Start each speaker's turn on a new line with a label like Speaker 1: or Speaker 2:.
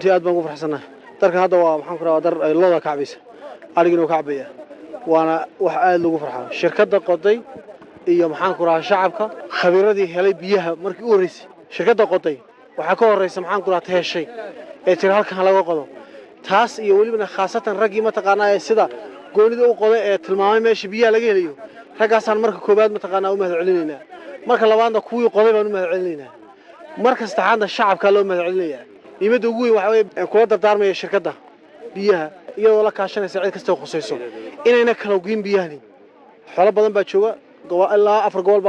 Speaker 1: runtii aad baan ugu faraxsanahay darkan hadda waa maxaan ku raraa dar ay looda kacbaysa arigina ka cabaya waana wax aad lagu farxaa shirkadda qoday iyo maxaan ku raraa shacabka khabiiradii helay biyaha markii u horeysay shirkadda qoday waxa ka horeysa maxaan ku raraa heshay ee tir halkan laga qodo taas iyo waliba khaasatan ragii ma taqaanaa sida goonida u qoday ee tilmaamay meesha biyaha laga helayo ragaasaan marka koobaad ma taqaanaa u mahad celinayna marka labaadna kuwii qoday baan u mahad celinayna marka saddexaadna shacabka loo mahad celinaya niimada ugu weyn waxa weeye kula dardaarmaya shirkadda biyaha iyadoo la kaashanaysa cid kasta oo khusayso inayna kala goyn biyahani xoolo badan baa jooga ilaa 4 gobol baa